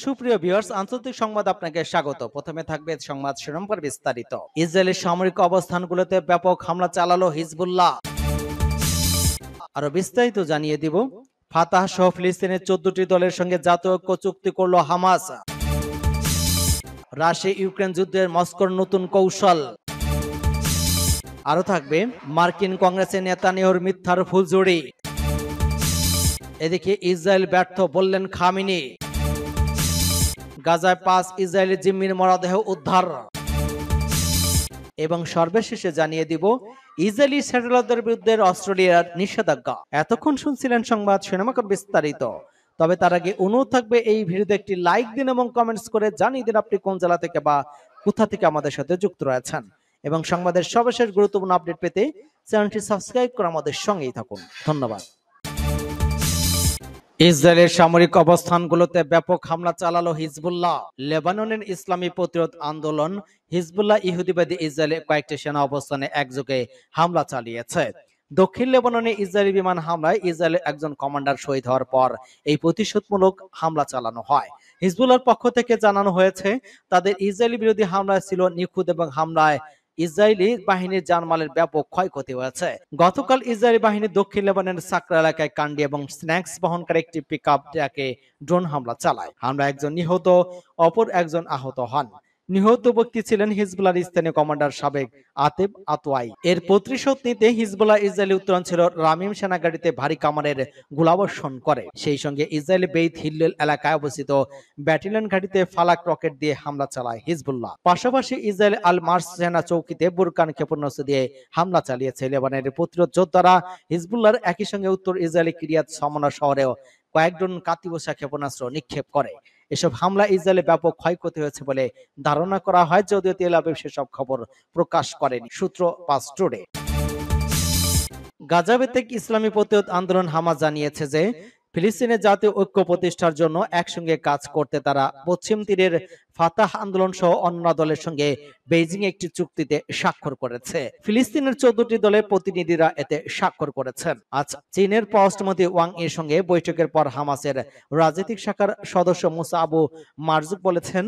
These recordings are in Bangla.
সুপ্রিয় ভিউয়ার্স, আন্তর্জাতিক সংবাদ আপনাকে স্বাগত। প্রথমে থাকবে সংবাদ শিরোনাম পর বিস্তারিত। ইসরায়েলের সামরিক অবস্থানগুলোতে ব্যাপক হামলা চালালো হিজবুল্লাহ। আরো বিস্তারিত জানিয়ে দিব। ফাতাহ সহ ফিলিস্তিনের 14টি দলের সঙ্গে জাতীয় ঐক্য চুক্তি করলো হামাস। রাশিয়া ইউক্রেন যুদ্ধের মস্কোর নতুন কৌশল। আরো থাকবে মার্কিন কংগ্রেসের নেতানিয়াহুর মিথ্যার ফুলঝুড়ি। এদিকে ইসরায়েল ব্যর্থ বললেন খামেনি। গাজায় 5 ইসরায়েলি জিম্মির মরদেহ উদ্ধার। এবং সর্বশেষে জানিয়ে দিব ইসরায়েলি স্যাটেলাইটের বিরুদ্ধে অস্ট্রেলিয়ার নিষেধাজ্ঞা। এতক্ষণ শুনছিলেন সংবাদ শিরোনাম বিস্তারিত। তবে তার আগে অনুরোধ থাকবে এই ভিডিওতে একটি লাইক দিন এবং কমেন্টস করে জানিয়ে দিন আপনি কোন জেলা থেকে বা কোথা থেকে আমাদের সাথে যুক্ত রয়েছেন। এবং সংবাদের সর্বশেষ গুরুত্বপূর্ণ আপডেট পেতে চ্যানেলটি সাবস্ক্রাইব করে আমাদের সঙ্গেই থাকুন। ধন্যবাদ। ইসরায়েলের সামরিক অবস্থানগুলোতে ব্যাপক হামলা চালালো হিজবুল্লাহ। লেবাননের ইসলামী প্রতিরোধ আন্দোলন হিজবুল্লাহ ইহুদিবাদী ইসরায়েলের কয়েকটি সেনা অবস্থানে একযোগে হামলা চালিয়েছে। দক্ষিণ লেবাননে ইসরায়েলি বিমান হামলায় ইসরায়েলের একজন কমান্ডার শহীদ হওয়ার পর এই প্রতিশোধমূলক হামলা চালানো হয়। হিজবুল্লাহর পক্ষ থেকে জানানো হয়েছে তাদের ইসরায়েলি বিরোধী হামলা ছিল নিখুঁত এবং হামলায় ইসরায়েলি বাহিনীর জানমালের ব্যাপক ক্ষয়ক্ষতি হয়েছে। গতকাল ইসরায়েলি বাহিনী দক্ষিণ লেবাননের সাকরা এলাকায় কান্ডি এবং স্ন্যাক্স বহনকারী একটি পিকআপ ট্রাকে ড্রোন হামলা চালায়। হামলা একজন নিহত, অপর একজন আহত হন। নিহত ব্যক্তি ছিলেন হিজবুল্লাহর স্থানীয় কমান্ডার সাবেক আতেব আতওয়াই। এর প্রতিশোধ নিতে হিজবুল্লাহ ইসরায়েলি উত্তরাঞ্চল রামিম সেনাগাড়িতে ভারী কামানের গোলাবর্ষণ করে। সেই সঙ্গে ইসরায়েলি বেইত হিল্লেল এলাকায় অবস্থিত ব্যাটালিয়ন ঘাঁটিতে ফালাক রকেট দিয়ে হামলা চালায় হিজবুল্লাহ। পাশাপাশি ইসরায়েল আল মার্স সেনা চৌকিতে বুরকান ক্ষেপণাস্ত্র দিয়ে হামলা চালিয়েছে। লেবাননের প্রতিরোধ যোদ্ধারা হিজবুল্লাহর একই সঙ্গে উত্তর ইসরায়েলি কিরিয়াত সমনা শহরেও কয়েক ড্রোন কাতিবসা ক্ষেপণাস্ত্র নিক্ষেপ করে। এসব হামলা ইসরায়েলে ব্যাপক ক্ষয়ক্ষতি হয়েছে বলে ধারণা করা হয়, যদিও তেল আবিব সেসব খবর প্রকাশ করেনি। সূত্র পাঁচ টুডে। গাজা ভিত্তিক ইসলামী প্রতিরোধ আন্দোলন হামাস জানিয়েছে যে ফিলিস্তিনের জাতীয় ঐক্য প্রতিষ্ঠার জন্য একসঙ্গে কাজ করতে তারা পশ্চিম তীরের ফাতাহ আন্দোলন সহ অন্য দলের সঙ্গে বেইজিং একটি চুক্তিতে স্বাক্ষর করেছে। ফিলিস্তিনের 14টি দলের প্রতিনিধিরা এতে স্বাক্ষর করেছেন। আজ চীনের পররাষ্ট্রমন্ত্রী ওয়াং এর সঙ্গে বৈঠকের পর হামাসের রাজনৈতিক শাখার সদস্য মুসা আবু মারজুক বলেছেন,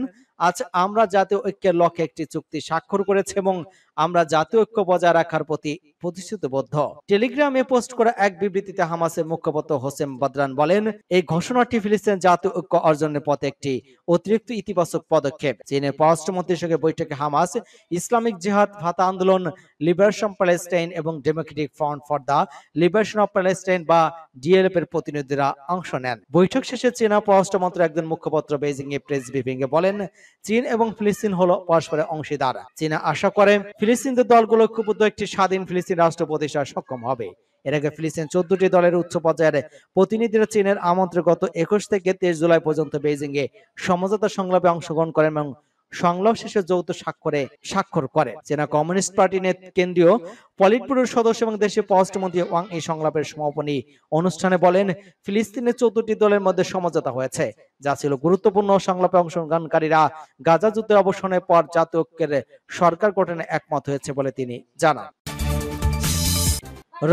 আজ আমরা জাতীয় ঐক্যের লক্ষ্যে একটি চুক্তি স্বাক্ষর করেছি এবং আমরা জাতীয় ঐক্য বজায় রাখার প্রতি প্রতিশ্রুতিবদ্ধ। টেলিগ্রামে পোস্ট করা এক বিবৃতিতে হামাসের মুখপাত্র হোসেম বদরান বলেন, এই ঘোষণাটি ফিলিস্তিনের জাতীয় ঐক্য অর্জনের পথে একটি অতিরিক্ত ইতিবাচক পদক্ষেপ। চীনের পররাষ্ট্রমন্ত্রীর সঙ্গে বৈঠকে হামাস, ইসলামিক জিহাদ, ফাতাহ আন্দোলন, লিবারেশন প্যালেস্টাইন এবং Democratic front for the liberation of Palestine বা ডিএলএফ এর প্রতিনিধিরা অংশ নেন। বৈঠক শেষে চীনা পররাষ্ট্রমন্ত্রীর একজন মুখপাত্র বেইজিং এ প্রেস ব্রিফিং এ বলেন, চীন এবং ফিলিস্তিন হলো পরস্পরের অংশীদার। চীনা আশা করে ফিলিস্তিনদের দলগুলো ঐক্যবদ্ধ একটি স্বাধীন ফিলিস্তিন রাষ্ট্র প্রতিষ্ঠায় সক্ষম হবে। এর আগে ফিলিস্তিন 14টি দলের উচ্চ পর্যায়ের প্রতিনিধিরা চীনের আমন্ত্রণে গত 21 থেকে 23 জুলাই পর্যন্ত বেইজিং এ সমঝোতা সংলাপে অংশগ্রহণ করেন এবং সংলাপ শেষে যৌথ স্বাক্ষর করে। চীনা কমিউনিস্ট পার্টি কেন্দ্রীয় পলিট ব্যুরোর সদস্য এবং দেশের পররাষ্ট্রমন্ত্রী ওয়াং এই সংলাপের সমাপনী অনুষ্ঠানে বলেন, ফিলিস্তিনের 14টি দলের মধ্যে সমঝোতা হয়েছে, যা ছিল গুরুত্বপূর্ণ। সংলাপে অংশগ্রহণকারীরা গাজা যুদ্ধের অবসানের পর জাতীয় ঐক্যের সরকার গঠনে একমত হয়েছে বলে তিনি জানান।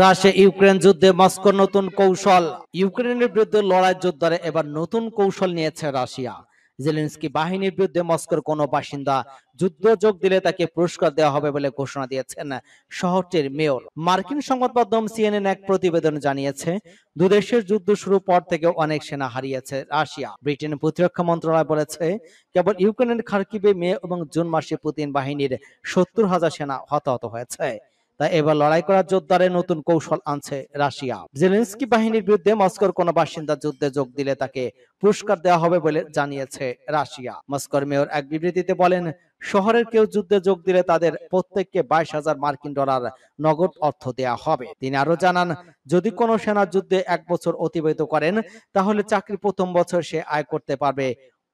রাশিয়া ইউক্রেন যুদ্ধে মস্কোর নতুন কৌশল। ইউক্রেনের বিরুদ্ধে লড়াই যোদ্ধারা এবার নতুন কৌশল নিয়েছে রাশিয়া। জেলেনস্কি বাহিনীর বিরুদ্ধে মস্কোর কোনো বাসিন্দা যুদ্ধ যোগ দিলে তাকে পুরস্কার দেওয়া হবে বলে ঘোষণা দিয়েছেন শহরটির মেয়র। মার্কিন সংবাদ মাধ্যম সিএনএন এক প্রতিবেদন জানিয়েছে, দুদেশের যুদ্ধ শুরু পর থেকে অনেক সেনা হারিয়েছে রাশিয়া। ব্রিটেনের প্রতিরক্ষা মন্ত্রণালয় বলেছে, কেবল ইউক্রেনের খার্কিভে মে এবং জুন মাসে পুতিন বাহিনীর 70,000 সেনা হতাহত হয়েছে। তাই এবার লড়াই করার যোদ্ধারে নতুন কৌশল আনছে রাশিয়া। জেলেনস্কি বাহিনীর বিরুদ্ধে মস্কোর কোনো বাসিন্দা যুদ্ধে যোগ দিলে তাকে পুরস্কার দেওয়া হবে বলে জানিয়েছে রাশিয়া। মস্কোর মেয়র এক বিবৃতিতে বলেন, শহরের কেউ যুদ্ধে যোগ দিলে তাদের প্রত্যেককে 22,000 মার্কিন ডলার নগদ অর্থ দেওয়া হবে। তিনি আরো জানান, যদি কোনো সেনা যুদ্ধে 1 বছর অতিবাহিত করেন তাহলে চাকরির প্রথম বছর সে আয় করতে পারবে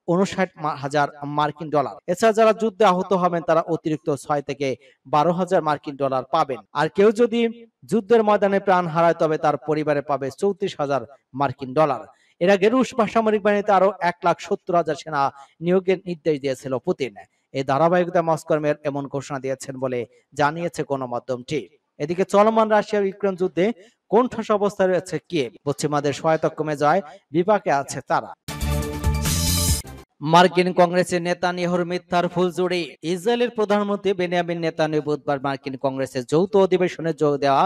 59,000 মার্কিন ডলার। এছাড়া যারা যুদ্ধে আহত হবেন তারা অতিরিক্ত 6 থেকে 12,000 মার্কিন ডলার পাবেন। আর কেউ যদি যুদ্ধের ময়দানে প্রাণ হারায় তবে তার পরিবারে পাবে 34,000 মার্কিন ডলার। এর আগে রুশ সামরিক বাহিনীতে আরো 1,70,000 সেনা নিয়োগের নির্দেশ দিয়েছিল পুতিন। এই ধারাবাহিকতা মস্কোর মেয়র এমন ঘোষণা দিয়েছেন বলে জানিয়েছে গণমাধ্যমটি। এদিকে চলমান রাশিয়া ইউক্রেন যুদ্ধে কোণঠাসা অবস্থায় রয়েছে কিয়েভ। পশ্চিমাদের সহায়তা কমে যায়, বিপাকে আছে তারা। মার্কিন কংগ্রেসে নেতানিয়াহুর মিথ্যার ফুলঝুরি। ইসরায়েলের প্রধানমন্ত্রী বেনিয়ামিন নেতানিয়াহু বুধবার মার্কিন কংগ্রেসের যৌথ অধিবেশনে যোগ দেওয়া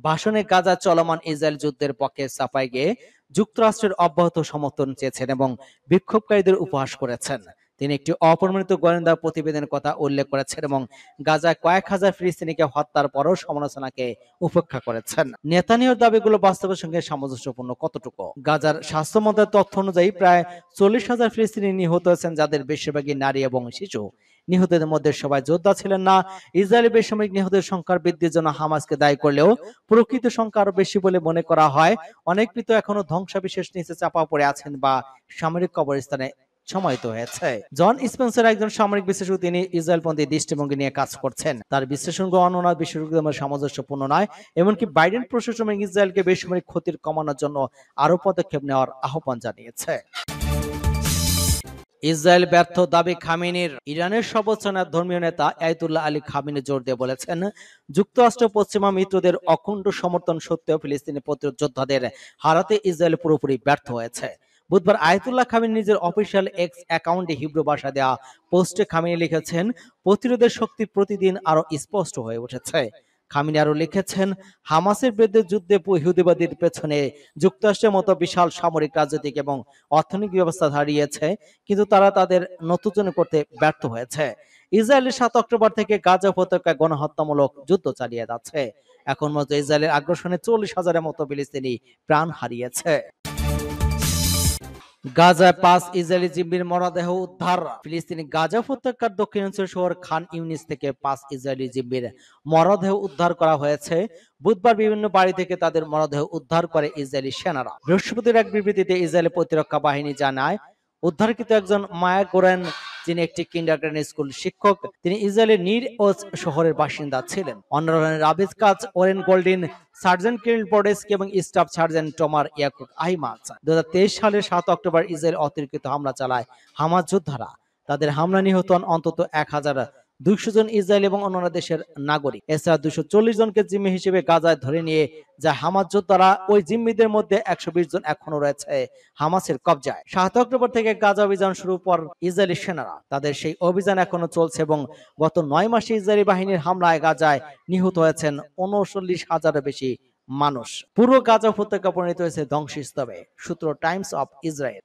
ভাষণে গাজা চলমান ইসরায়েল যুদ্ধের পক্ষে সাফাই গিয়ে যুক্তরাষ্ট্রের অব্যাহত সমর্থন চেয়েছেন এবং বিক্ষোভকারীদের উপহাস করেছেন। তিনি একটি অপ্রমাণিত গোয়েন্দা প্রতিবেদনের কথা উল্লেখ করেছেন এবং গাজায় কয়েক হাজার ফিলিস্তিনিকে হত্যার পরও সমালোচনাকে উপেক্ষা করেছেন। নেতানিয়াহুর দাবিগুলো বাস্তবের সঙ্গে সামঞ্জস্যপূর্ণ কতটুকু? গাজার স্বাস্থ্য মন্ত্রণালয়ের তথ্য অনুযায়ী প্রায় 40,000 ফিলিস্তিনি নিহত হয়েছেন, যাদের বেশিরভাগই নারী এবং শিশু। নিহতদের মধ্যে সবাই যোদ্ধা ছিলেন না। ইসরায়েলি বেসামরিক নিহতের সংখ্যার বৃদ্ধির জন্য হামাসকে দায়ী করলেও প্রকৃত সংখ্যা আরো বেশি বলে মনে করা হয়। অনেক মৃত এখনো ধ্বংসাবশেষ নিচে চাপা পড়ে আছেন বা সামরিক কবরস্থানে সমাহিত হয়েছে। জন স্পেন্সার একজন সামরিক বিশ্লেষক, তিনি ইসরায়েলপন্থী দৃষ্টিভঙ্গি নিয়ে কাজ করছেন। তার বিশ্লেষণগুলো অন্যান্য বিশেষজ্ঞদের সামঞ্জস্যপূর্ণ নয়। এমনকি বাইডেন প্রশাসন ইসরায়েলকে বেসামরিক ক্ষতির কমানোর জন্য আরো পদক্ষেপ নেওয়ার আহ্বান জানিয়েছে। ইসরায়েল ব্যর্থ দাবি খামেনির। ইরানের সর্বোচ্চ ধর্মীয় নেতা আয়াতুল্লাহ আলী খামেনি জোর দিয়ে বলেছেন, যুক্তরাষ্ট্র পশ্চিমা মিত্রদের অখণ্ড সমর্থন সত্ত্বেও ফিলিস্তিনি প্রতিরোধ যোদ্ধাদের হারাতে ইসরায়েল পুরোপুরি ব্যর্থ হয়েছে। বুধবার আয়াতুল্লাহ খামেনি নিজের অফিসিয়াল এক্স অ্যাকাউন্টে হিব্রু ভাষা দেওয়া পোস্টে খামেনি লিখেছেন, প্রতিরোধের শক্তি প্রতিদিন আরো স্পষ্ট হয়ে উঠেছে। খামেনি আরো লিখেছেন, হামাসের বিরুদ্ধে যুদ্ধে ইহুদিবাদীর পেছনে যুক্তরাষ্ট্রের মতো বিশাল সামরিক, রাজনৈতিক এবং অর্থনৈতিক ব্যবস্থা দাঁড়িয়েছে, কিন্তু তারা তাদের নতুন করতে ব্যর্থ হয়েছে। ইসরায়েলের 7 অক্টোবর থেকে গাজা উপত্যকায় গণহত্যামূলক যুদ্ধ চালিয়ে যাচ্ছে। এখন মতো ইসরায়েলের আগ্রাসনে 40,000-এর মতো ফিলিস্তিনি প্রাণ হারিয়েছে। গাজায় 5 ইসরায়েলি জিম্মির মরদেহ উদ্ধার। ফিলিস্তিনি গাজা উপত্যকার দক্ষিণাঞ্চল শহর খান ইউনিস থেকে 5 ইসরায়েলি জিম্মির মরদেহ উদ্ধার করা হয়েছে। বুধবার বিভিন্ন বাড়ি থেকে তাদের মরদেহ উদ্ধার করে ইসরায়েলি সেনারা। বৃহস্পতিবার এক বিবৃতিতে ইসরায়েলের প্রতিরক্ষা বাহিনী জানায়, উদ্ধারকৃত একজন মায়া গোরেন, যিনি একটি কিন্ডারগার্টেন স্কুল শিক্ষক, তিনি ইসরায়েলের নির ওজ শহরের বাসিন্দা ছিলেন। অন্যরা হলেন রাবিজ কাজ, ওরেন গোল্ডিন, সার্জেন্ট কিরিল বডেস্কি এবং স্টাফ সার্জেন্ট টমার ইয়াকুব আইমাস। 2023 সালের 7 অক্টোবর ইসরায়েল অতিরিক্ত হামলা চালায় হামাস যোদ্ধারা। তাদের হামলা নিহত হন অন্তত 1,200 জন ইসরায়েল এবং অন্যান্য দেশের নাগরিক। এছাড়া 240 জনকে জিম্মি হিসেবে গাজায় ধরে নিয়ে যায় হামাস যোদ্ধারা। ওই জিম্মিদের মধ্যে 120 জন এখনো রয়েছে হামাসের কবজায়। 7 অক্টোবর থেকে গাজা অভিযান শুরু পর ইসরায়েলি সেনারা, তাদের সেই অভিযান এখনো চলছে এবং গত 9 মাসে ইসরায়েলি বাহিনীর হামলায় গাজায় নিহত হয়েছেন 39,000-এর বেশি মানুষ। পুরো গাজা উপত্যকা পরিণত হয়েছে ধ্বংসস্তূপে। সূত্র টাইমস অফ ইসরায়েল।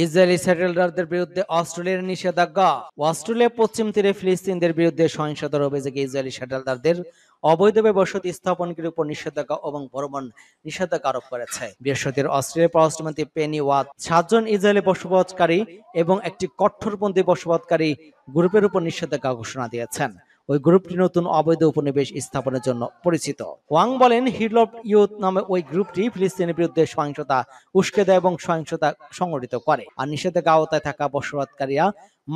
ইসরায়েলি সেটেলারদের বিরুদ্ধে অস্ট্রেলিয়ার নিষেধাজ্ঞা। অস্ট্রেলিয়া পশ্চিম তীরে ফিলিস্তিনদের বিরুদ্ধে সহিংসতার অভিযোগে ইসরায়েলি সেটেলারদের অবৈধভাবে বসতি স্থাপনের উপর নিষেধাজ্ঞা এবং ভ্রমণ নিষেধাজ্ঞা আরোপ করেছে। বৃহস্পতিবার অস্ট্রেলিয়ার পররাষ্ট্রমন্ত্রী পেনি ওয়াদ 7 জন ইসরায়েলি বসবাসকারী এবং একটি কট্টরপন্থী বসবাসকারী গ্রুপের উপর নিষেধাজ্ঞা ঘোষণা দিয়েছেন। ওই গ্রুপটি নতুন অবৈধ উপনিবেশ স্থাপনের জন্য পরিচিত। ওয়াং বলেন, হিল অফ ইউথ নামে ওই গ্রুপটি ফিলিস্তিনের বিরুদ্ধে সহিংসতা উস্কে দেয় এবং সহিংসতা সংগঠিত করে। আর নিষেধাজ্ঞা আওতায় থাকা বসবাসকারীরা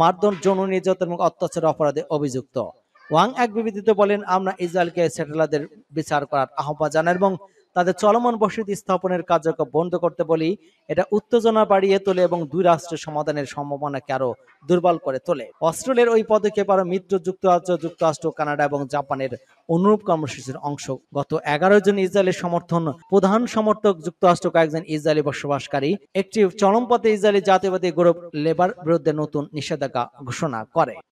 মারধর, যৌন নির্যাতন এবং অত্যাচার অপরাধে অভিযুক্ত। ওয়াং এক বিবৃতিতে বলেন, আমরা ইসরায়েলকে সেটেলারদের বিচার করার আহ্বান জানাই এবং তাদের চলমান বসতি স্থাপনের কার্যক্রম বন্ধ করতে বলি। এটা উত্তেজনা বাড়িয়ে তোলে এবং দুই রাষ্ট্রের সমাধানের সম্ভাবনাকে আরো দুর্বল করে তোলে। অস্ট্রেলিয়ার ওই পদক্ষেপ আরো মিত্র যুক্তরাষ্ট্র, কানাডা এবং জাপানের অনুরূপ কর্মসূচির অংশ। গত 11 জন ইসরায়েলের প্রধান সমর্থক যুক্তরাষ্ট্র, কয়েকজন ইসরায়েলি বসবাসকারী, একটি চরমপন্থী ইসরায়েলি জাতীয়বাদী গ্রুপ লেবার বিরুদ্ধে নতুন নিষেধাজ্ঞা ঘোষণা করে।